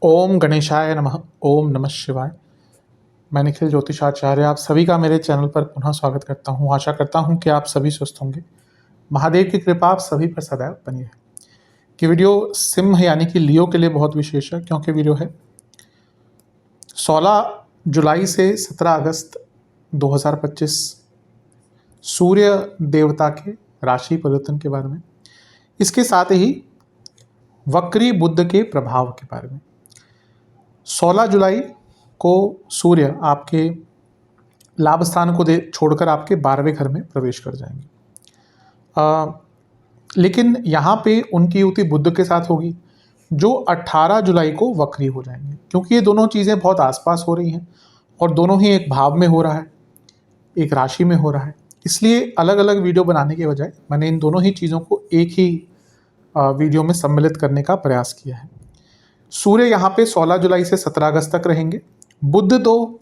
ओम गणेशाय नमः। ओम नमः शिवाय। मैं निखिल ज्योतिषाचार्य आप सभी का मेरे चैनल पर पुनः स्वागत करता हूं। आशा करता हूं कि आप सभी स्वस्थ होंगे। महादेव की कृपा आप सभी पर सदैव बनी रहे। कि वीडियो सिंह यानी कि लियो के लिए बहुत विशेष है, क्योंकि वीडियो है 16 जुलाई से 17 अगस्त 2025 सूर्य देवता के राशि परिवर्तन के बारे में, इसके साथ ही वक्री बुध के प्रभाव के बारे में। 16 जुलाई को सूर्य आपके लाभ स्थान को छोड़कर आपके 12वें घर में प्रवेश कर जाएंगे। लेकिन यहाँ पे उनकी युति बुध के साथ होगी, जो 18 जुलाई को वक्री हो जाएंगे। क्योंकि ये दोनों चीज़ें बहुत आसपास हो रही हैं और दोनों ही एक भाव में हो रहा है, एक राशि में हो रहा है, इसलिए अलग अलग वीडियो बनाने के बजाय मैंने इन दोनों ही चीज़ों को एक ही वीडियो में सम्मिलित करने का प्रयास किया है। सूर्य यहाँ पे 16 जुलाई से 17 अगस्त तक रहेंगे। बुध तो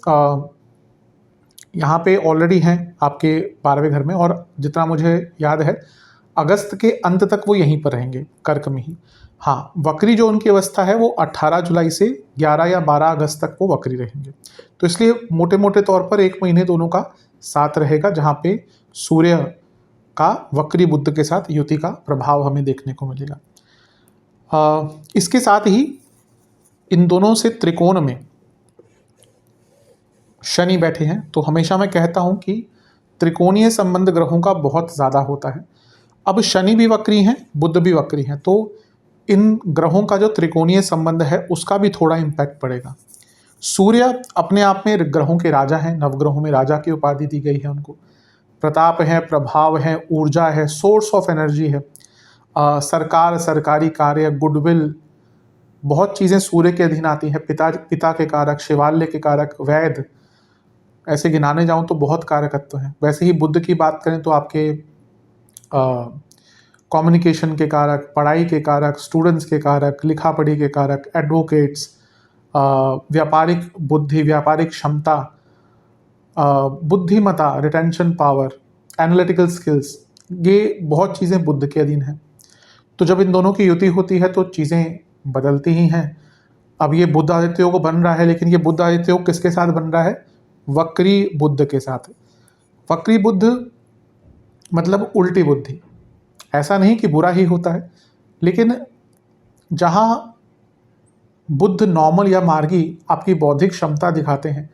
यहाँ पे ऑलरेडी हैं आपके 12वें घर में, और जितना मुझे याद है अगस्त के अंत तक वो यहीं पर रहेंगे, कर्क में ही। हाँ, वक्री जो उनकी अवस्था है वो 18 जुलाई से 11 या 12 अगस्त तक वो वक्री रहेंगे। तो इसलिए मोटे मोटे तौर पर 1 महीने दोनों का साथ रहेगा, जहाँ पे सूर्य का वक्री बुध के साथ युति का प्रभाव हमें देखने को मिलेगा। इसके साथ ही इन दोनों से त्रिकोण में शनि बैठे हैं। तो हमेशा मैं कहता हूं कि त्रिकोणीय संबंध ग्रहों का बहुत ज़्यादा होता है। अब शनि भी वक्री हैं, बुध भी वक्री हैं, तो इन ग्रहों का जो त्रिकोणीय संबंध है उसका भी थोड़ा इम्पैक्ट पड़ेगा। सूर्य अपने आप में ग्रहों के राजा हैं, नवग्रहों में राजा की उपाधि दी गई है उनको। प्रताप है, प्रभाव है, ऊर्जा है, सोर्स ऑफ एनर्जी है, सरकार, सरकारी कार्य, गुडविल, बहुत चीज़ें सूर्य के अधीन आती हैं। पिता के कारक, शिवालय के कारक, वैद, ऐसे गिनाने जाऊं तो बहुत कारकत्व हैं। वैसे ही बुध की बात करें तो आपके कम्युनिकेशन के कारक, पढ़ाई के कारक, स्टूडेंट्स के कारक, लिखा पढ़ी के कारक, एडवोकेट्स, व्यापारिक बुद्धि, व्यापारिक क्षमता, बुद्धिमता, रिटेंशन पावर, एनालिटिकल स्किल्स, ये बहुत चीज़ें बुध के अधीन हैं। तो जब इन दोनों की युति होती है तो चीज़ें बदलती ही हैं। अब ये बुध आदित्य योग बन रहा है, लेकिन ये बुध आदित्य योग किसके साथ बन रहा है? वक्री बुध के साथ। वक्री बुध मतलब उल्टी बुद्धि। ऐसा नहीं कि बुरा ही होता है, लेकिन जहाँ बुध नॉर्मल या मार्गी आपकी बौद्धिक क्षमता दिखाते हैं,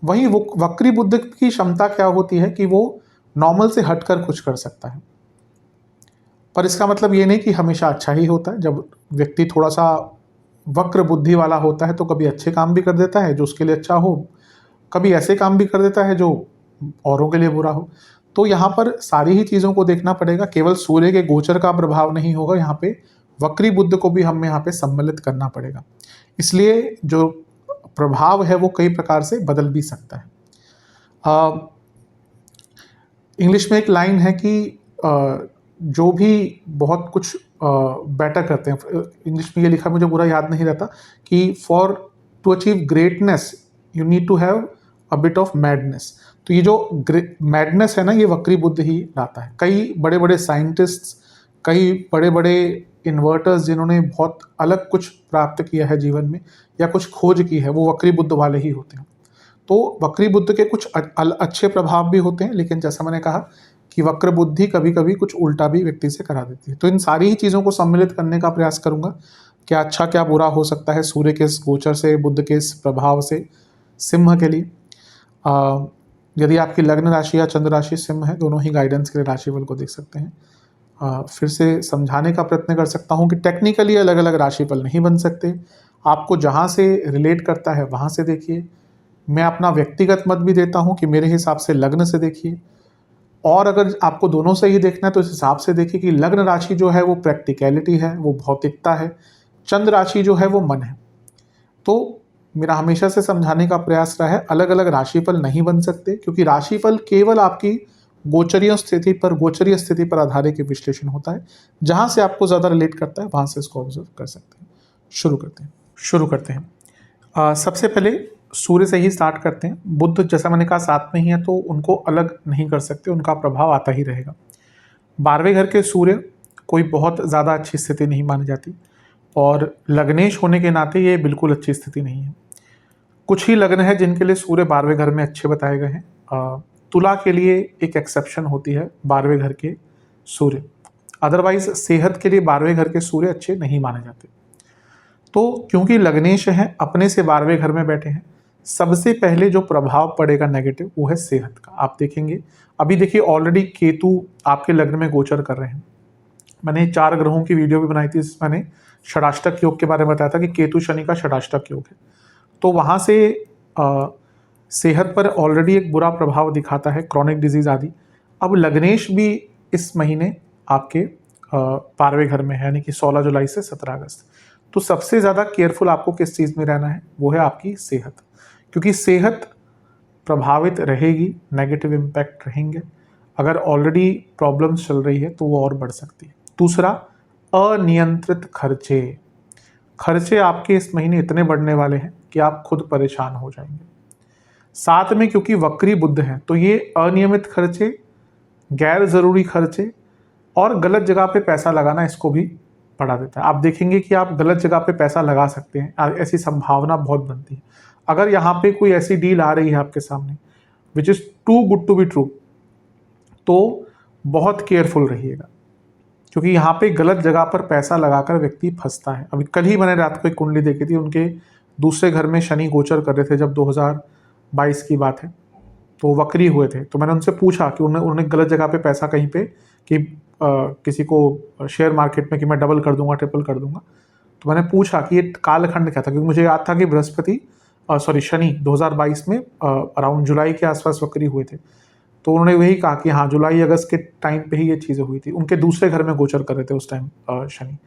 वहीं वो वक्री बुध की क्षमता क्या होती है कि वो नॉर्मल से हटकर कुछ कर सकता है। पर इसका मतलब ये नहीं कि हमेशा अच्छा ही होता है। जब व्यक्ति थोड़ा सा वक्र बुद्धि वाला होता है तो कभी अच्छे काम भी कर देता है जो उसके लिए अच्छा हो, कभी ऐसे काम भी कर देता है जो औरों के लिए बुरा हो। तो यहाँ पर सारी ही चीज़ों को देखना पड़ेगा, केवल सूर्य के गोचर का प्रभाव नहीं होगा, यहाँ पे वक्री बुध को भी हमें यहाँ पे सम्मिलित करना पड़ेगा। इसलिए जो प्रभाव है वो कई प्रकार से बदल भी सकता है। इंग्लिश में एक लाइन है कि जो भी बहुत कुछ बेटर करते हैं, इंग्लिश में ये लिखा मुझे पूरा याद नहीं रहता, कि for to achieve greatness you need to have a bit of madness. तो ये जो मैडनेस है ना, ये वक्री बुद्ध ही लाता है। कई बड़े बड़े साइंटिस्ट्स, कई बड़े बड़े इन्वर्टर्स जिन्होंने बहुत अलग कुछ प्राप्त किया है जीवन में या कुछ खोज की है, वो वक्री बुद्ध वाले ही होते हैं। तो वक्री बुद्ध के कुछ अच्छे प्रभाव भी होते हैं, लेकिन जैसा मैंने कहा कि वक्र बुद्धि कभी कभी कुछ उल्टा भी व्यक्ति से करा देती है। तो इन सारी ही चीज़ों को सम्मिलित करने का प्रयास करूंगा, क्या अच्छा क्या बुरा हो सकता है सूर्य के इस गोचर से, बुध के इस प्रभाव से सिंह के लिए। यदि आपकी लग्न राशि या चंद्र राशि सिंह है, दोनों ही गाइडेंस के लिए राशिफल को देख सकते हैं। फिर से समझाने का प्रयत्न कर सकता हूँ कि टेक्निकली अलग अलग राशिफल नहीं बन सकते। आपको जहाँ से रिलेट करता है वहाँ से देखिए। मैं अपना व्यक्तिगत मत भी देता हूँ कि मेरे हिसाब से लग्न से देखिए, और अगर आपको दोनों से ही देखना है तो इस हिसाब से देखिए कि लग्न राशि जो है वो प्रैक्टिकलिटी है, वो भौतिकता है, चंद्र राशि जो है वो मन है। तो मेरा हमेशा से समझाने का प्रयास रहा है, अलग अलग राशिफल नहीं बन सकते, क्योंकि राशिफल केवल आपकी गोचरीय स्थिति पर आधारित विश्लेषण होता है। जहाँ से आपको ज़्यादा रिलेट करता है वहाँ से इसको ऑब्जर्व कर सकते हैं। शुरू करते हैं। सबसे पहले सूर्य से ही स्टार्ट करते हैं। बुध जैसा मैंने कहा साथ में ही है, तो उनको अलग नहीं कर सकते, उनका प्रभाव आता ही रहेगा। 12वें घर के सूर्य कोई बहुत ज़्यादा अच्छी स्थिति नहीं मानी जाती, और लग्नेश होने के नाते ये बिल्कुल अच्छी स्थिति नहीं है। कुछ ही लग्न है जिनके लिए सूर्य 12वें घर में अच्छे बताए गए हैं। तुला के लिए एक एक्सेप्शन होती है 12वें घर के सूर्य, अदरवाइज सेहत के लिए 12वें घर के सूर्य अच्छे नहीं माने जाते। तो क्योंकि लग्नेश हैं, अपने से 12वें घर में बैठे हैं, सबसे पहले जो प्रभाव पड़ेगा नेगेटिव वो है सेहत का। आप देखेंगे अभी देखिए ऑलरेडी केतु आपके लग्न में गोचर कर रहे हैं। मैंने 4 ग्रहों की वीडियो भी बनाई थी, जिसमें मैंने षडाष्टक योग के बारे में बताया था कि केतु शनि का षडाष्टक योग है। तो वहाँ से सेहत पर ऑलरेडी एक बुरा प्रभाव दिखाता है, क्रॉनिक डिजीज आदि। अब लग्नेश भी इस महीने आपके 12वें घर में है, यानी कि 16 जुलाई से 17 अगस्त। तो सबसे ज़्यादा केयरफुल आपको किस चीज़ में रहना है, वो है आपकी सेहत, क्योंकि सेहत प्रभावित रहेगी, नेगेटिव इम्पैक्ट रहेंगे। अगर ऑलरेडी प्रॉब्लम्स चल रही है तो वो और बढ़ सकती है। दूसरा, अनियंत्रित खर्चे। खर्चे आपके इस महीने इतने बढ़ने वाले हैं कि आप खुद परेशान हो जाएंगे। साथ में क्योंकि वक्री बुध है, तो ये अनियमित खर्चे, गैर ज़रूरी खर्चे और गलत जगह पे पैसा लगाना इसको भी बढ़ा देता है। आप देखेंगे कि आप गलत जगह पे पैसा लगा सकते हैं, ऐसी संभावना बहुत बनती है। अगर यहाँ पे कोई ऐसी डील आ रही है आपके सामने which is too good to be true, तो बहुत केयरफुल रहिएगा, क्योंकि यहाँ पे गलत जगह पर पैसा लगाकर व्यक्ति फंसता है। अभी कल ही मैंने रात को एक कुंडली देखी थी, उनके दूसरे घर में शनि गोचर कर रहे थे, जब 2022 की बात है, तो वक्री हुए थे। तो मैंने उनसे पूछा कि उन्होंने गलत जगह पे पैसा कहीं पे कि किसी को शेयर मार्केट में कि मैं डबल कर दूंगा, ट्रिपल कर दूंगा। तो मैंने पूछा कि ये कालखंड क्या था, क्योंकि मुझे याद था कि शनि 2022 में अराउंड जुलाई के आसपास वक्री हुए थे। तो उन्होंने वही कहा कि हाँ, जुलाई अगस्त के टाइम पे ही ये चीज़ें हुई थी। उनके दूसरे घर में गोचर कर रहे थे उस टाइम शनि।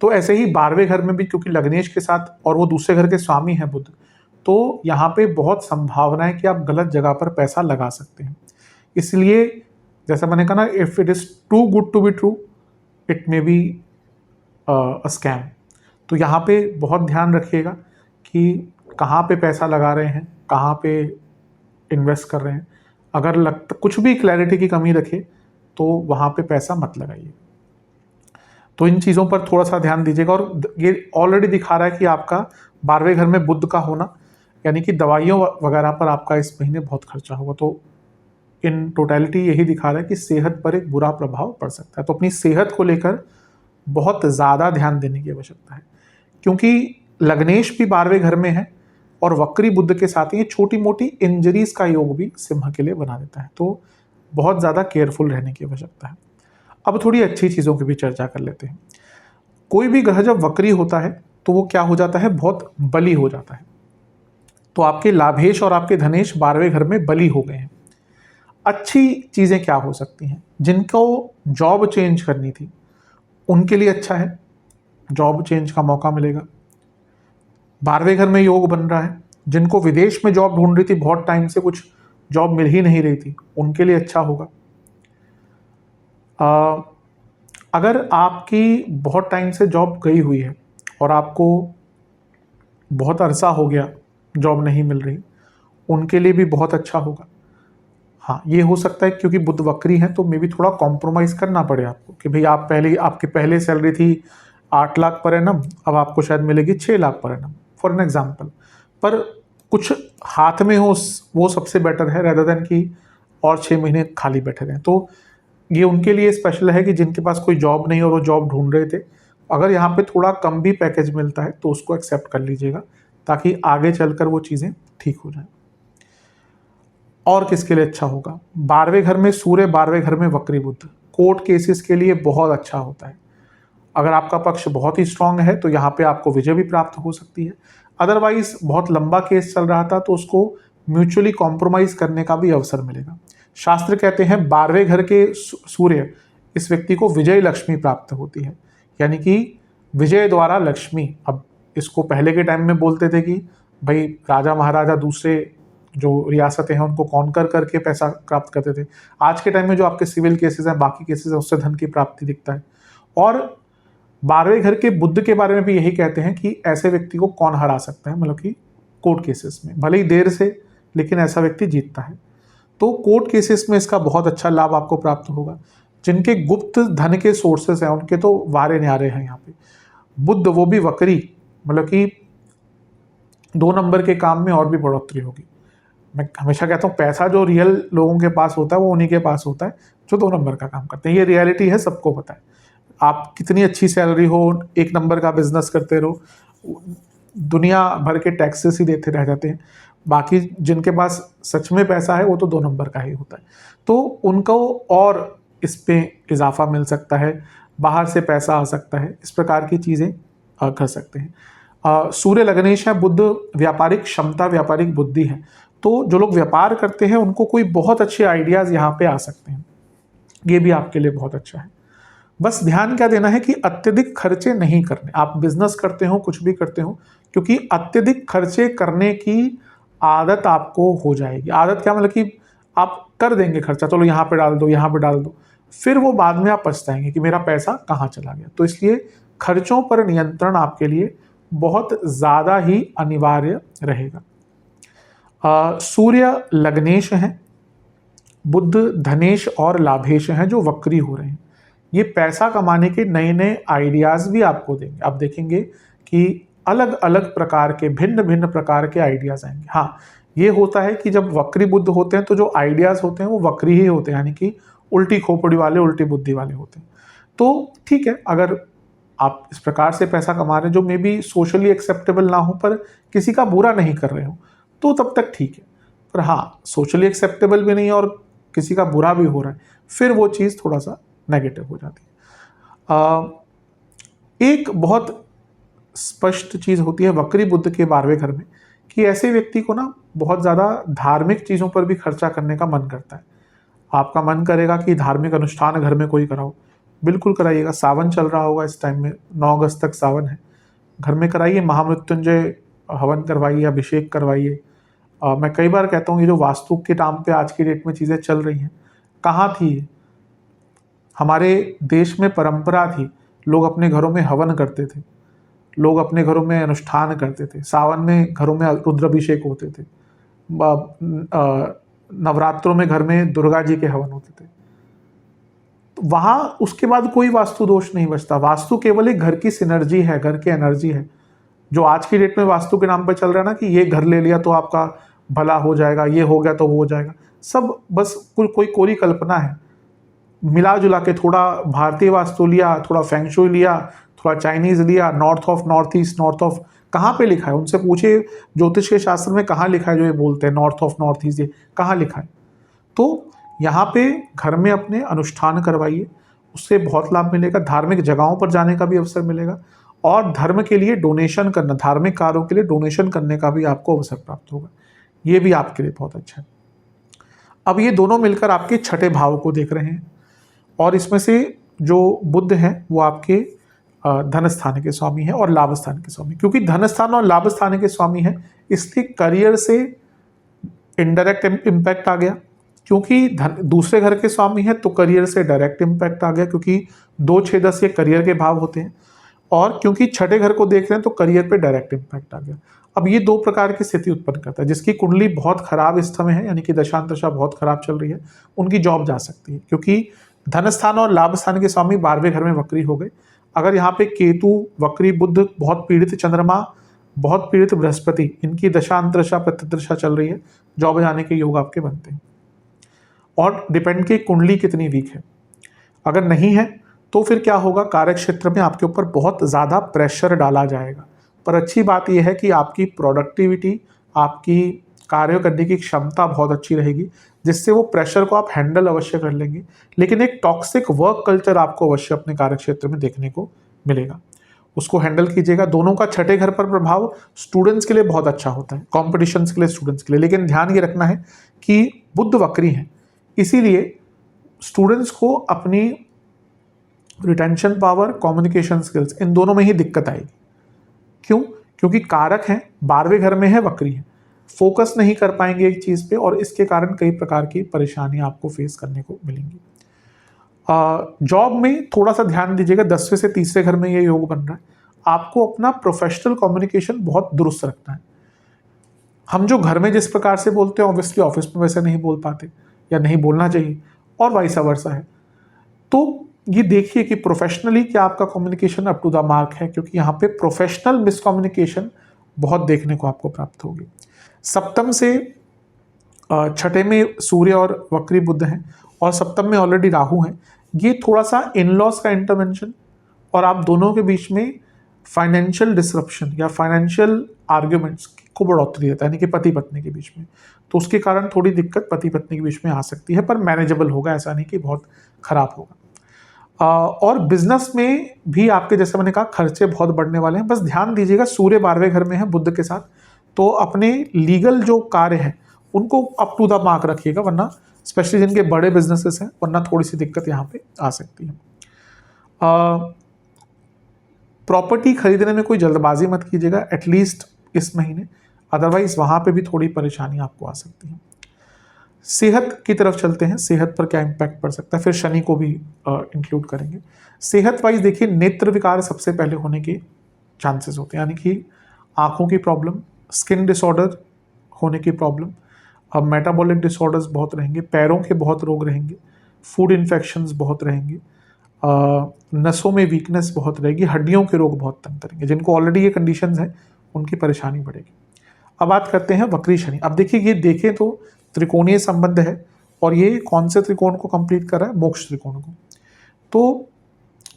तो ऐसे ही 12वें घर में भी, क्योंकि लग्नेश के साथ और वो दूसरे घर के स्वामी हैं बुध, तो यहाँ पे बहुत संभावना है कि आप गलत जगह पर पैसा लगा सकते हैं। इसलिए जैसा मैंने कहा ना, if it is too good to be true, it may be a scam. तो यहाँ पे बहुत ध्यान रखिएगा कि कहाँ पे पैसा लगा रहे हैं, कहाँ पे इन्वेस्ट कर रहे हैं। अगर लगता कुछ भी क्लैरिटी की कमी रखे तो वहाँ पे पैसा मत लगाइए। तो इन चीज़ों पर थोड़ा सा ध्यान दीजिएगा। और ये ऑलरेडी दिखा रहा है कि आपका 12वें घर में बुध का होना, यानी कि दवाइयों वगैरह पर आपका इस महीने बहुत खर्चा होगा। तो इन टोटलिटी यही दिखा रहा है कि सेहत पर एक बुरा प्रभाव पड़ सकता है। तो अपनी सेहत को लेकर बहुत ज़्यादा ध्यान देने की आवश्यकता है, क्योंकि लग्नेश भी 12वें घर में है और वक्री बुध के साथ ही छोटी मोटी इंजरीज का योग भी सिंह के लिए बना देता है। तो बहुत ज़्यादा केयरफुल रहने की आवश्यकता है। अब थोड़ी अच्छी चीज़ों की भी चर्चा कर लेते हैं। कोई भी ग्रह जब वक्री होता है तो वो क्या हो जाता है, बहुत बली हो जाता है। तो आपके लाभेश और आपके धनेश 12वें घर में बली हो गए हैं। अच्छी चीज़ें क्या हो सकती हैं, जिनको जॉब चेंज करनी थी उनके लिए अच्छा है, जॉब चेंज का मौका मिलेगा। 12वें घर में योग बन रहा है। जिनको विदेश में जॉब ढूंढ रही थी, बहुत टाइम से कुछ जॉब मिल ही नहीं रही थी, उनके लिए अच्छा होगा। अगर आपकी बहुत टाइम से जॉब गई हुई है और आपको बहुत अरसा हो गया जॉब नहीं मिल रही, उनके लिए भी बहुत अच्छा होगा। हाँ, ये हो सकता है क्योंकि बुध वक्री है तो मे भी थोड़ा कॉम्प्रोमाइज़ करना पड़े आपको, कि भाई आपकी पहले सैलरी थी 8 लाख पर एनम, अब आपको शायद मिलेगी 6 lakh per annum, for an example. पर कुछ हाथ में हो वो सबसे बेटर है, रेदर देन कि और 6 महीने खाली बैठे रहें। तो ये उनके लिए स्पेशल है कि जिनके पास कोई जॉब नहीं और वो जॉब ढूंढ रहे थे। अगर यहाँ पे थोड़ा कम भी पैकेज मिलता है तो उसको एक्सेप्ट कर लीजिएगा, ताकि आगे चलकर वो चीज़ें ठीक हो जाएं। और किसके लिए अच्छा होगा, 12वें घर में सूर्य, 12वें घर में वक्री बुध, कोर्ट केसेस के लिए बहुत अच्छा होता है। अगर आपका पक्ष बहुत ही स्ट्रांग है तो यहाँ पे आपको विजय भी प्राप्त हो सकती है। अदरवाइज बहुत लंबा केस चल रहा था तो उसको म्यूचुअली कॉम्प्रोमाइज करने का भी अवसर मिलेगा। शास्त्र कहते हैं 12वें घर के सूर्य, इस व्यक्ति को विजय लक्ष्मी प्राप्त होती है, यानी कि विजय द्वारा लक्ष्मी। अब इसको पहले के टाइम में बोलते थे कि भाई राजा महाराजा दूसरे जो रियासतें हैं उनको कॉन्कर करके पैसा प्राप्त करते थे। आज के टाइम में जो आपके सिविल केसेस हैं, बाकी केसेस हैं, उससे धन की प्राप्ति दिखता है। और 12वें घर के बुध के बारे में भी यही कहते हैं कि ऐसे व्यक्ति को कौन हरा सकता है, मतलब कि कोर्ट केसेस में, भले ही देर से, लेकिन ऐसा व्यक्ति जीतता है। तो कोर्ट केसेस में इसका बहुत अच्छा लाभ आपको प्राप्त होगा। जिनके गुप्त धन के सोर्सेस हैं उनके तो वारे न्यारे हैं यहाँ पे। बुध वो भी वक्री, मतलब कि 2 नंबर के काम में और भी बढ़ोतरी होगी। मैं हमेशा कहता हूँ पैसा जो रियल लोगों के पास होता है वो उन्हीं के पास होता है जो 2 नंबर का काम करते हैं। ये रियलिटी है, सबको पता है। आप कितनी अच्छी सैलरी हो, 1 नंबर का बिजनेस करते रहो, दुनिया भर के टैक्सेस ही देते रह जाते हैं। बाकी जिनके पास सच में पैसा है वो तो 2 नंबर का ही होता है, तो उनको और इस पे इजाफा मिल सकता है, बाहर से पैसा आ सकता है, इस प्रकार की चीज़ें कर सकते हैं। सूर्य लग्नेश है, बुध व्यापारिक क्षमता, व्यापारिक बुद्धि है, तो जो लोग व्यापार करते हैं उनको कोई बहुत अच्छे आइडियाज़ यहाँ पे आ सकते हैं, ये भी आपके लिए बहुत अच्छा है। बस ध्यान क्या देना है कि अत्यधिक खर्चे नहीं करने। आप बिजनेस करते हो, कुछ भी करते हो, क्योंकि अत्यधिक खर्चे करने की आदत आपको हो जाएगी। आदत क्या, मतलब कि आप कर देंगे खर्चा, चलो यहाँ पे डाल दो, यहाँ पे डाल दो, फिर वो बाद में आप पछताएंगे कि मेरा पैसा कहाँ चला गया। तो इसलिए खर्चों पर नियंत्रण आपके लिए बहुत ज़्यादा ही अनिवार्य रहेगा। सूर्य लग्नेश है, बुध धनेश और लाभेश हैं जो वक्री हो रहे हैं। ये पैसा कमाने के नए नए आइडियाज़ भी आपको देंगे। आप देखेंगे कि अलग अलग प्रकार के, भिन्न भिन्न प्रकार के आइडियाज़ आएंगे। हाँ, ये होता है कि जब वक्री बुद्ध होते हैं तो जो आइडियाज़ होते हैं वो वक्री ही होते हैं, यानी कि उल्टी खोपड़ी वाले, उल्टी बुद्धि वाले होते हैं। तो ठीक है, अगर आप इस प्रकार से पैसा कमा रहे हैं जो मे बी सोशली एक्सेप्टेबल ना हो पर किसी का बुरा नहीं कर रहे हो, तो तब तक ठीक है। पर हाँ, सोशली एक्सेप्टेबल भी नहीं है और किसी का बुरा भी हो रहा है, फिर वो चीज़ थोड़ा सा नेगेटिव हो जाती है। एक बहुत स्पष्ट चीज़ होती है वक्री बुद्ध के 12वें घर में कि ऐसे व्यक्ति को ना बहुत ज़्यादा धार्मिक चीज़ों पर भी खर्चा करने का मन करता है। आपका मन करेगा कि धार्मिक अनुष्ठान घर में कोई कराओ, बिल्कुल कराइएगा। सावन चल रहा होगा इस टाइम में, 9 अगस्त तक सावन है, घर में कराइए, महामृत्युंजय हवन करवाइए, अभिषेक करवाइए। मैं कई बार कहता हूँ ये जो वास्तु के नाम पे आज की डेट में चीज़ें चल रही हैं, कहाँ थी? हमारे देश में परंपरा थी, लोग अपने घरों में हवन करते थे, लोग अपने घरों में अनुष्ठान करते थे, सावन में घरों में रुद्राभिषेक होते थे, नवरात्रों में घर में दुर्गा जी के हवन होते थे। तो वहाँ उसके बाद कोई वास्तु दोष नहीं बचता। वास्तु केवल एक घर की सिनर्जी है, घर की एनर्जी है। जो आज की डेट में वास्तु के नाम पर चल रहा है ना कि ये घर ले लिया तो आपका भला हो जाएगा, ये हो गया तो वो हो जाएगा, सब बस कोई कोरी कल्पना है। मिला जुला के थोड़ा भारतीय वास्तु लिया, थोड़ा फेंगशुई लिया, थोड़ा चाइनीज लिया, north of north east, north of, कहाँ पे लिखा है? उनसे पूछिए ज्योतिष के शास्त्र में कहाँ लिखा है जो ये बोलते हैं नॉर्थ ऑफ नॉर्थ ईस्ट, ये कहाँ लिखा है? तो यहाँ पे घर में अपने अनुष्ठान करवाइए, उससे बहुत लाभ मिलेगा। धार्मिक जगहों पर जाने का भी अवसर मिलेगा और धर्म के लिए डोनेशन करना, धार्मिक कार्यों के लिए डोनेशन करने का भी आपको अवसर प्राप्त होगा। ये भी आपके लिए बहुत अच्छा है। अब ये दोनों मिलकर आपके छठे भाव को देख रहे हैं और इसमें से जो बुध है वो आपके धन स्थान के स्वामी है और लाभ स्थान के स्वामी। क्योंकि धन स्थान और लाभ स्थान के स्वामी है इसलिए करियर से इनडायरेक्ट इम्पैक्ट आ गया। क्योंकि दूसरे घर के स्वामी है तो करियर से डायरेक्ट इम्पैक्ट आ गया, क्योंकि 2, 6, 10 ये करियर के भाव होते हैं। और क्योंकि छठे घर को देख रहे हैं तो करियर पे डायरेक्ट इम्पैक्ट आ गया। अब ये 2 प्रकार की स्थिति उत्पन्न करता है। जिसकी कुंडली बहुत खराब इस समय है, यानी कि दशांतरशा बहुत खराब चल रही है, उनकी जॉब जा सकती है, क्योंकि धन स्थान और लाभ स्थान के स्वामी 12वें घर में वक्री हो गए। अगर यहाँ पे केतु, वक्री बुध, बहुत पीड़ित चंद्रमा, बहुत पीड़ित बृहस्पति, इनकी दशांतरशा प्रतिदशा चल रही है, जॉब जाने के योग आपके बनते हैं। और डिपेंड की कुंडली कितनी वीक है। अगर नहीं है तो फिर क्या होगा, कार्य क्षेत्र में आपके ऊपर बहुत ज़्यादा प्रेशर डाला जाएगा। पर अच्छी बात यह है कि आपकी प्रोडक्टिविटी, आपकी कार्य करने की क्षमता बहुत अच्छी रहेगी, जिससे वो प्रेशर को आप हैंडल अवश्य कर लेंगे। लेकिन एक टॉक्सिक वर्क कल्चर आपको अवश्य अपने कार्य क्षेत्र में देखने को मिलेगा, उसको हैंडल कीजिएगा। दोनों का छठे घर पर प्रभाव स्टूडेंट्स के लिए बहुत अच्छा होता है, कॉम्पिटिशन्स के लिए, स्टूडेंट्स के लिए। लेकिन ध्यान ये रखना है कि बुध वक्री है, इसीलिए स्टूडेंट्स को अपनी रिटेंशन पावर, कम्युनिकेशन स्किल्स, इन दोनों में ही दिक्कत आएगी। क्यों? क्योंकि कारक हैं, 12वें घर में है, वक्री है, फोकस नहीं कर पाएंगे एक चीज़ पे और इसके कारण कई प्रकार की परेशानियां आपको फेस करने को मिलेंगी। जॉब में थोड़ा सा ध्यान दीजिएगा, 10वें से तीसरे घर में ये योग बन रहा है। आपको अपना प्रोफेशनल कम्युनिकेशन बहुत दुरुस्त रखना है। हम जो घर में जिस प्रकार से बोलते हैं ऑब्वियसली ऑफिस में वैसे नहीं बोल पाते या नहीं बोलना चाहिए, और वाइस वर्सा है। तो ये देखिए कि प्रोफेशनली क्या आपका communication up to the mark है, क्योंकि यहाँ पे प्रोफेशनल मिसकम्युनिकेशन बहुत देखने को आपको प्राप्त होगी। सप्तम से छठे में सूर्य और वक्री बुध हैं और सप्तम में ऑलरेडी राहु हैं। ये थोड़ा सा इन लॉज का इंटरवेंशन और आप दोनों के बीच में फाइनेंशियल डिसरप्शन या फाइनेंशियल आर्ग्यूमेंट्स को बढ़ोतरी देता है, यानी कि पति पत्नी के बीच में। तो उसके कारण थोड़ी दिक्कत पति पत्नी के बीच में आ सकती है, पर मैनेजेबल होगा, ऐसा नहीं कि बहुत खराब होगा। और बिजनेस में भी आपके, जैसे मैंने कहा, खर्चे बहुत बढ़ने वाले हैं। बस ध्यान दीजिएगा, सूर्य 12वें घर में है बुध के साथ, तो अपने लीगल जो कार्य हैं उनको अप टू द मार्क रखिएगा, वरना स्पेशली जिनके बड़े बिजनेसेस हैं, वरना थोड़ी सी दिक्कत यहाँ पे आ सकती है। प्रॉपर्टी खरीदने में कोई जल्दबाजी मत कीजिएगा एटलीस्ट इस महीने, अदरवाइज वहाँ पे भी थोड़ी परेशानी आपको आ सकती है। सेहत की तरफ चलते हैं, सेहत पर क्या इम्पैक्ट पड़ सकता है, फिर शनि को भी इंक्लूड करेंगे। सेहत वाइज देखिए, नेत्र विकार सबसे पहले होने के चांसेस होते हैं, यानी कि आँखों की प्रॉब्लम, स्किन डिसऑर्डर होने की प्रॉब्लम, अब मेटाबॉलिक डिसऑर्डर्स बहुत रहेंगे, पैरों के बहुत रोग रहेंगे, फूड इन्फेक्शंस बहुत रहेंगे, नसों में वीकनेस बहुत रहेगी, हड्डियों के रोग बहुत तंग करेंगे। जिनको ऑलरेडी ये कंडीशंस हैं उनकी परेशानी बढ़ेगी। अब बात करते हैं वक्री शनि। अब देखिए, ये देखें तो त्रिकोणीय संबंध है और ये कौन से त्रिकोण को कंप्लीट कर रहा है, मोक्ष त्रिकोण को। तो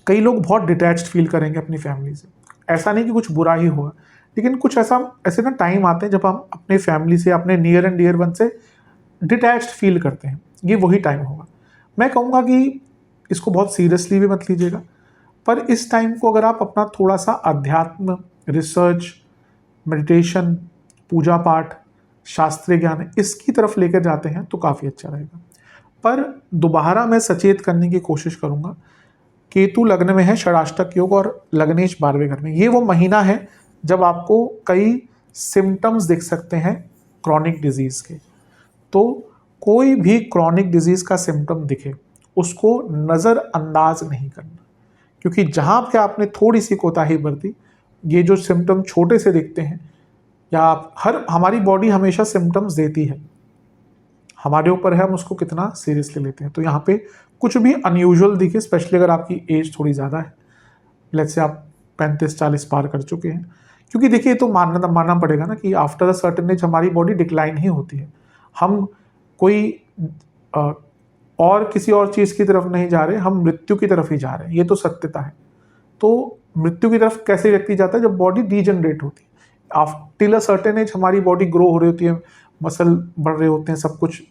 कई लोग बहुत डिटैच्ड फील करेंगे अपनी फैमिली से। ऐसा नहीं कि कुछ बुरा ही हुआ, लेकिन कुछ ऐसे ना टाइम आते हैं जब हम अपने फैमिली से, अपने नियर एंड डियर वन से डिटैच्ड फील करते हैं। ये वही टाइम होगा। मैं कहूँगा कि इसको बहुत सीरियसली भी मत लीजिएगा, पर इस टाइम को अगर आप अपना थोड़ा सा अध्यात्म, रिसर्च, मेडिटेशन, पूजा पाठ, शास्त्रीय ज्ञान इसकी तरफ लेकर जाते हैं तो काफ़ी अच्छा रहेगा। पर दोबारा मैं सचेत करने की कोशिश करूँगा, केतु लग्न में है, षडाष्टक योग, और लग्नेश 12वें घर में। ये वो महीना है जब आपको कई सिम्टम्स दिख सकते हैं क्रॉनिक डिजीज़ के। तो कोई भी क्रॉनिक डिजीज़ का सिम्टम दिखे उसको नज़रअंदाज नहीं करना, क्योंकि जहाँ पे आपने थोड़ी सी कोताही बरती, ये जो सिम्टम छोटे से दिखते हैं, या हमारी बॉडी हमेशा सिम्टम्स देती है, हमारे ऊपर है हम उसको कितना सीरियसली लेते हैं। तो यहाँ पे कुछ भी अनयूजुअल दिखे, स्पेशली अगर आपकी एज थोड़ी ज़्यादा है, लेट्स से आप 35-40 पार कर चुके हैं, क्योंकि देखिए तो मानना पड़ेगा ना कि आफ्टर अ सर्टेन एज हमारी बॉडी डिक्लाइन ही होती है। हम कोई और किसी और चीज़ की तरफ नहीं जा रहे, हम मृत्यु की तरफ ही जा रहे हैं, ये तो सत्यता है। तो मृत्यु की तरफ कैसे व्यक्ति जाता है, जब बॉडी डीजनरेट होती है। टिल अ सर्टेन एज हमारी बॉडी ग्रो हो रही होती है, मसल बढ़ रहे होते हैं, सब कुछ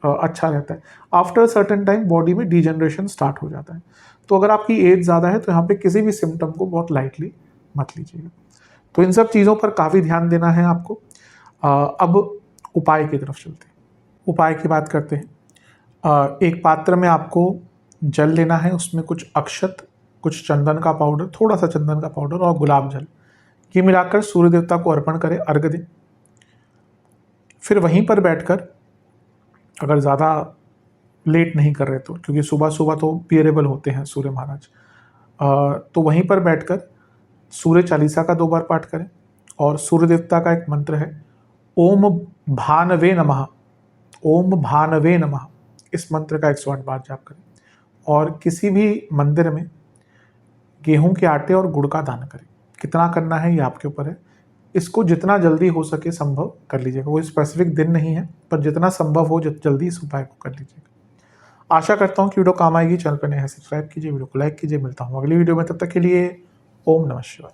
अच्छा रहता है। आफ्टर सर्टेन टाइम बॉडी में डीजनरेशन स्टार्ट हो जाता है। तो अगर आपकी एज ज़्यादा है तो यहाँ पे किसी भी सिम्टम को बहुत लाइटली मत लीजिएगा। तो इन सब चीज़ों पर काफ़ी ध्यान देना है आपको। अब उपाय की तरफ चलते हैं। उपाय की बात करते हैं। एक पात्र में आपको जल लेना है, उसमें कुछ अक्षत, कुछ चंदन का पाउडर, थोड़ा सा चंदन का पाउडर और गुलाब जल, ये मिलाकर सूर्य देवता को अर्पण करें, अर्घ्य दें। फिर वहीं पर बैठकर, अगर ज़्यादा लेट नहीं कर रहे तो, क्योंकि सुबह सुबह तो बियरेबल होते हैं सूर्य महाराज, तो वहीं पर बैठकर सूर्य चालीसा का 2 बार पाठ करें। और सूर्य देवता का एक मंत्र है, ओम भानवे नमः, ओम भानवे नमः। इस मंत्र का 108 बार जाप करें। और किसी भी मंदिर में गेहूं के आटे और गुड़ का दान करें। कितना करना है ये आपके ऊपर है। इसको जितना जल्दी हो सके संभव कर लीजिएगा। कोई स्पेसिफिक दिन नहीं है, पर जितना संभव हो जल्दी इस उपाय को कर लीजिएगा। आशा करता हूँ कि वीडियो काम आएगी। चैनल पर नए हैं सब्सक्राइब कीजिए, वीडियो को लाइक कीजिए। मिलता हूँ अगली वीडियो में, तब तक के लिए ओम नमः शिवाय।